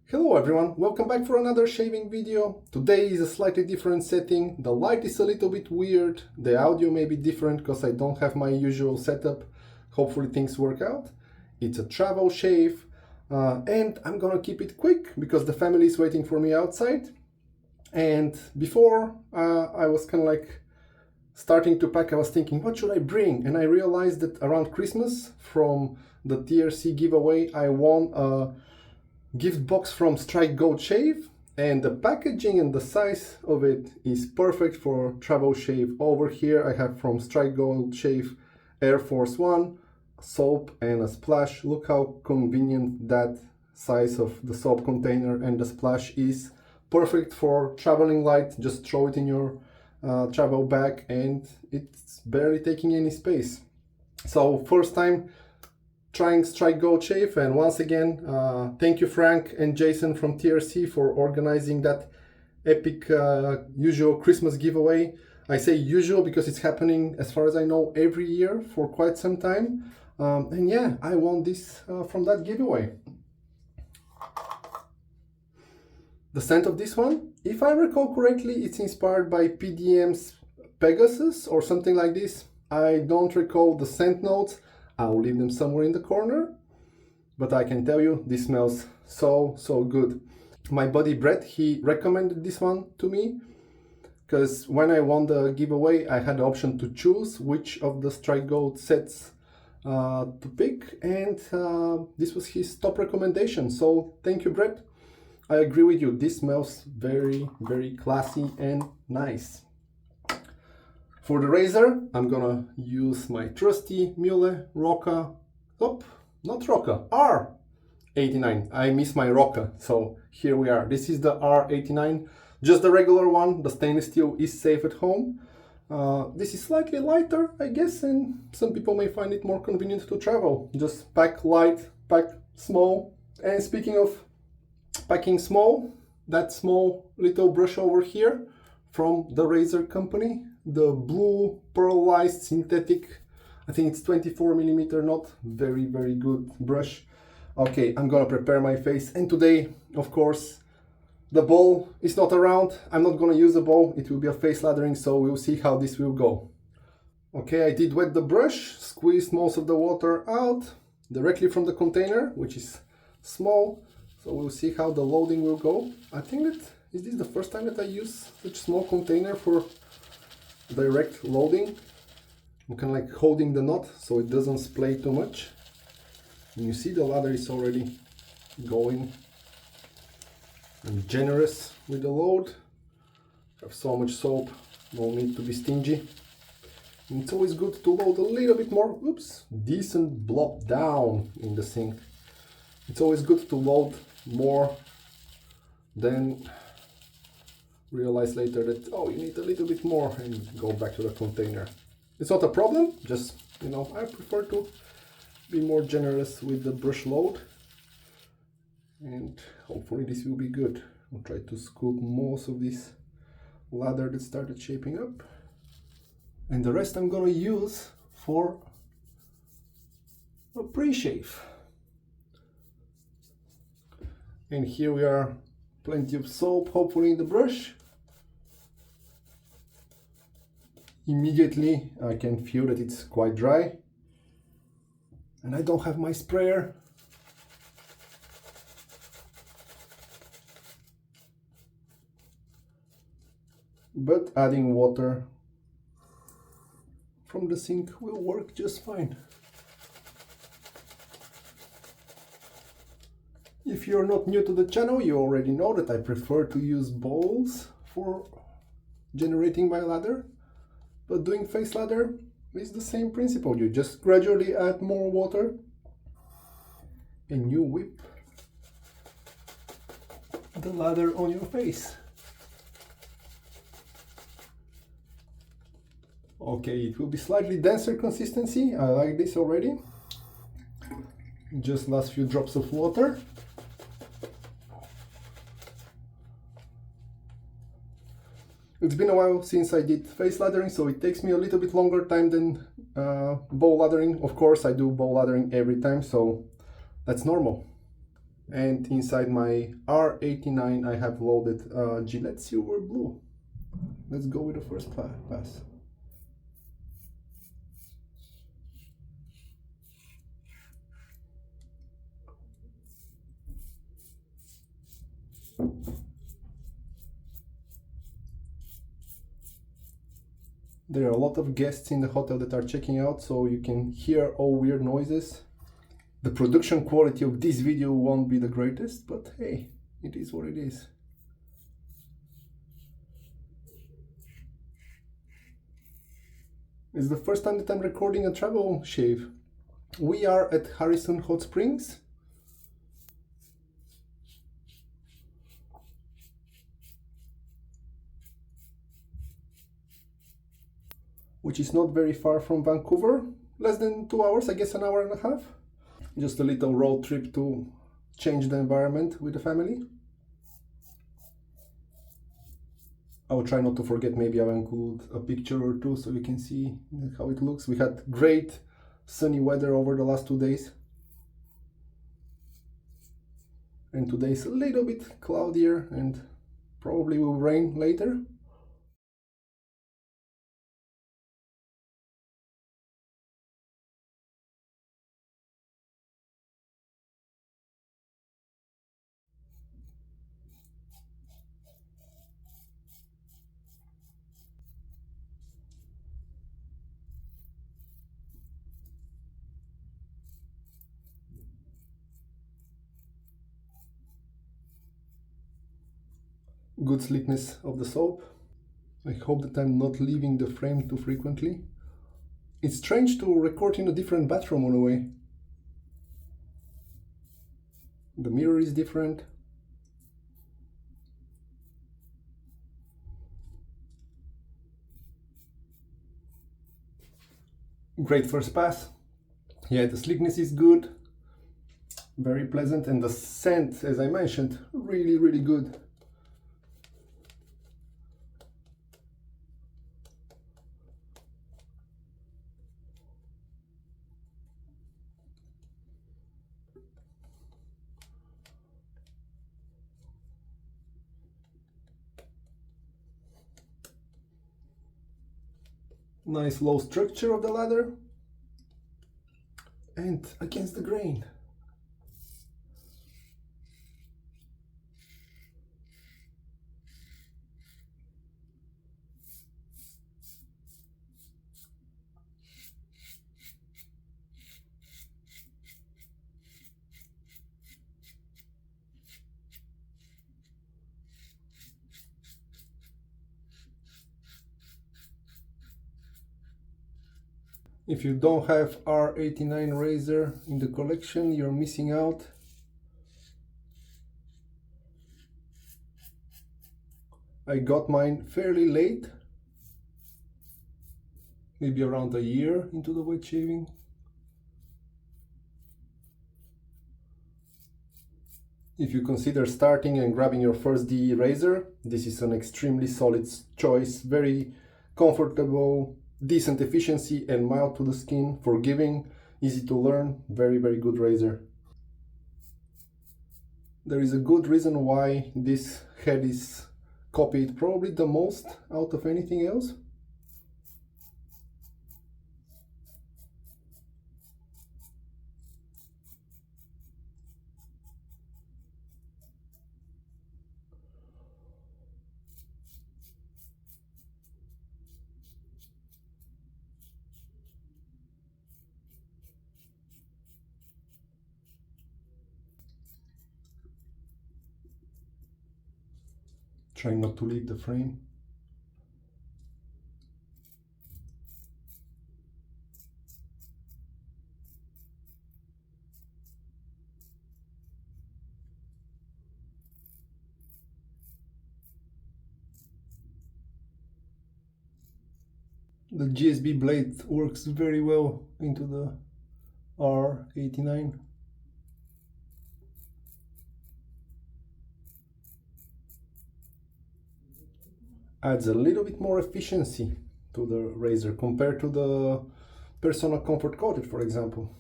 Hello everyone, welcome back for another shaving video. Today is a slightly different setting. The light is a little bit weird, the audio may be different because I don't have my usual setup. Hopefully things work out. It's a travel shave and I'm gonna keep it quick because the family is waiting for me outside. And before I was kind of like starting to pack, I was thinking, what should I bring? And I realized that around Christmas from the TRC giveaway, I won a gift box from Strike Gold Shave, and the packaging and the size of it is perfect for travel shave. Over here I have from Strike Gold Shave Air Force One, soap and a splash. Look how convenient that size of the soap container and the splash is. Perfect for traveling light, just throw it in your travel bag and it's barely taking any space. So first time trying Strike Gold Shave, and once again thank you Frank and Jason from TRC for organizing that epic usual Christmas giveaway. I say usual because it's happening, as far as I know, every year for quite some time, and yeah, I won this from that giveaway. The scent of this one, if I recall correctly, it's inspired by PDM's Pegasus or something like this. I don't recall the scent notes. I'll leave them somewhere in the corner, but I can tell you this smells so good. My buddy Brett, he recommended this one to me because when I won the giveaway I had the option to choose which of the Strike Gold sets to pick, and this was his top recommendation, so thank you Brett. I agree with you, this smells very classy and nice. For the razor, I'm gonna use my trusty Muhle R89. I miss my Roca, so here we are. This is the R89, just the regular one. The stainless steel is safe at home. This is slightly lighter, I guess, and some people may find it more convenient to travel. Just pack light, pack small. And speaking of packing small, that small little brush over here from the razor company, the blue Pearlized synthetic, I think it's 24mm knot, very good brush. Okay, I'm gonna prepare my face, and today, of course, the bowl is not around. I'm not gonna use the bowl, it will be a face lathering, so we'll see how this will go. Okay, I did wet the brush, squeezed most of the water out directly from the container, which is small, so we'll see how the loading will go. I think that is this the first time that I use such small container for direct loading. I'm kind of like holding the knot so it doesn't splay too much. And you see the lather is already going. I'm generous with the load. Have so much soap, no need to be stingy. And it's always good to load a little bit more. Oops, decent blob down in the sink. It's always good to load more than realize later that, oh, you need a little bit more, and go back to the container. It's not a problem, just, you know, I prefer to be more generous with the brush load, and hopefully this will be good. I'll try to scoop most of this lather that started shaping up, and the rest I'm gonna use for a pre-shave. And here we are, plenty of soap hopefully in the brush. Immediately I can feel that it's quite dry, and I don't have my sprayer. But adding water from the sink will work just fine. If you're not new to the channel, you already know that I prefer to use bowls for generating my lather. But doing face lather is the same principle. You just gradually add more water and you whip the lather on your face. Okay, it will be slightly denser consistency. I like this already. Just last few drops of water. It's been a while since I did face lathering, so it takes me a little bit longer time than bowl lathering. Of course, I do bowl lathering every time, so that's normal. And inside my R89 I have loaded Gillette Silver Blue. Let's go with the first pass. There are a lot of guests in the hotel that are checking out, so you can hear all weird noises. The production quality of this video won't be the greatest, but hey, it is what it is. It's the first time that I'm recording a travel shave. We are at Harrison Hot Springs. Which is not very far from Vancouver. Less than 2 hours, I guess an hour and a half. Just a little road trip to change the environment with the family. I will try not to forget, maybe I will include a picture or two so you can see how it looks. We had great sunny weather over the last 2 days. And today is a little bit cloudier and probably will rain later. Good slickness of the soap. I hope that I'm not leaving the frame too frequently. It's strange to record in a different bathroom on the way. The mirror is different. Great first pass. Yeah, the slickness is good. Very pleasant, and the scent, as I mentioned, really good. Nice low structure of the ladder and against the grain. If you don't have R89 razor in the collection, you're missing out. I got mine fairly late, maybe around a year into the wet shaving. If you consider starting and grabbing your first DE razor, this is an extremely solid choice, very comfortable, decent efficiency and mild to the skin, forgiving, easy to learn, very good razor. There is a good reason why this head is copied probably the most out of anything else. Try not to leave the frame. The GSB blade works very well into the R89. Adds a little bit more efficiency to the razor compared to the Persona Comfort Coated, for example.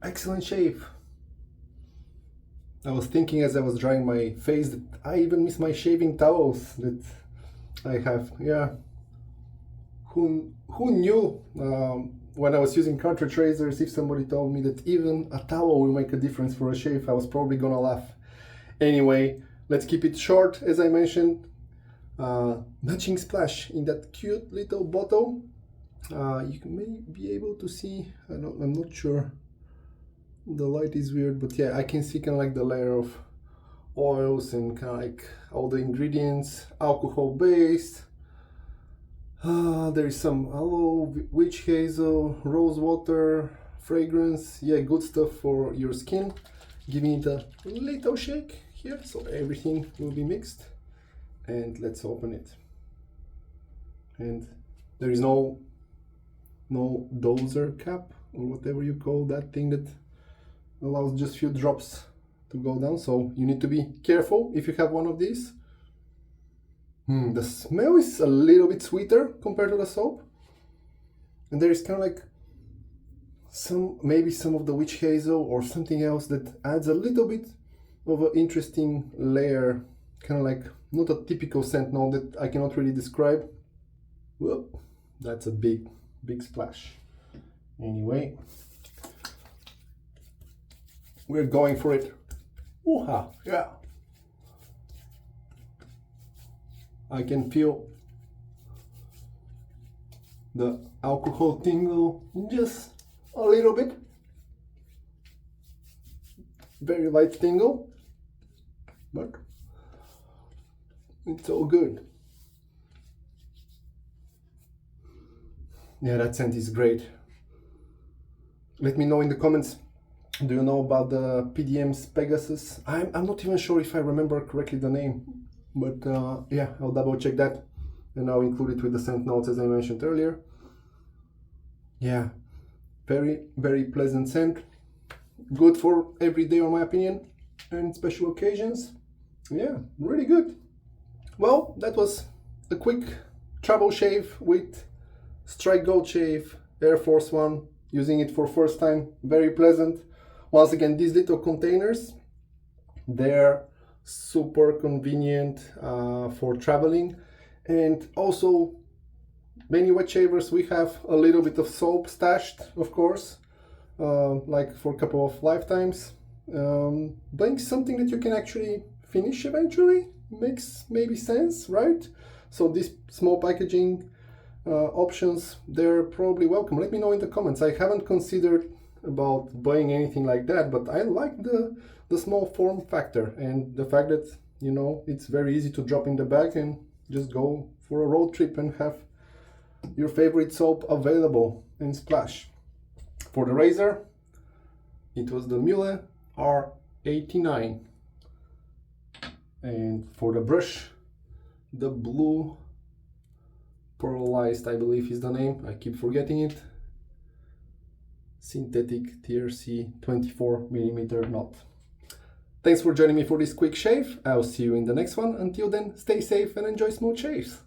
excellent shave. I was thinking as I was drying my face that I even miss my shaving towels that I have. Yeah, who knew when I was using cartridge razors, if somebody told me that even a towel will make a difference for a shave, I was probably gonna laugh. Anyway, let's keep it short. As I mentioned, matching splash in that cute little bottle. You may be able to see, I'm not sure, the light is weird, but yeah, I can see kind of like the layer of oils and kind of like all the ingredients, alcohol based. There is some aloe, witch hazel, rose water, fragrance. Yeah, good stuff for your skin. Giving it a little shake here so everything will be mixed. And let's open it. And there is no doser cap or whatever you call that thing that allows just few drops to go down, so you need to be careful if you have one of these. The smell is a little bit sweeter compared to the soap, and there is kind of like maybe some of the witch hazel or something else that adds a little bit of an interesting layer, kind of like not a typical scent note that I cannot really describe. Whoop, that's a big splash. Anyway, we're going for it. Ooh-ha, yeah. I can feel the alcohol tingle just a little bit. Very light tingle, but it's all good. Yeah, that scent is great. Let me know in the comments, do you know about the PDM's Pegasus? I'm not even sure if I remember correctly the name, but yeah, I'll double check that and I'll include it with the scent notes as I mentioned earlier. Yeah, very pleasant scent. Good for every day, in my opinion, and special occasions. Yeah, really good. Well, that was a quick travel shave with Strike Gold Shave Air Force One. Using it for first time, very pleasant. Once again, these little containers, they're super convenient for traveling, and also many wet shavers, we have a little bit of soap stashed, of course, like for a couple of lifetimes. Buying something that you can actually finish eventually makes maybe sense, right? So these small packaging options, they're probably welcome. Let me know in the comments. I haven't considered about buying anything like that, but I like the small form factor and the fact that, you know, it's very easy to drop in the bag and just go for a road trip and have your favorite soap available and splash. For the razor, it was the Muhle R89, and for the brush, the blue Pearlized, I believe is the name, I keep forgetting it, synthetic TRC 24mm knot. Thanks for joining me for this quick shave. I'll see you in the next one. Until then, stay safe and enjoy smooth shaves.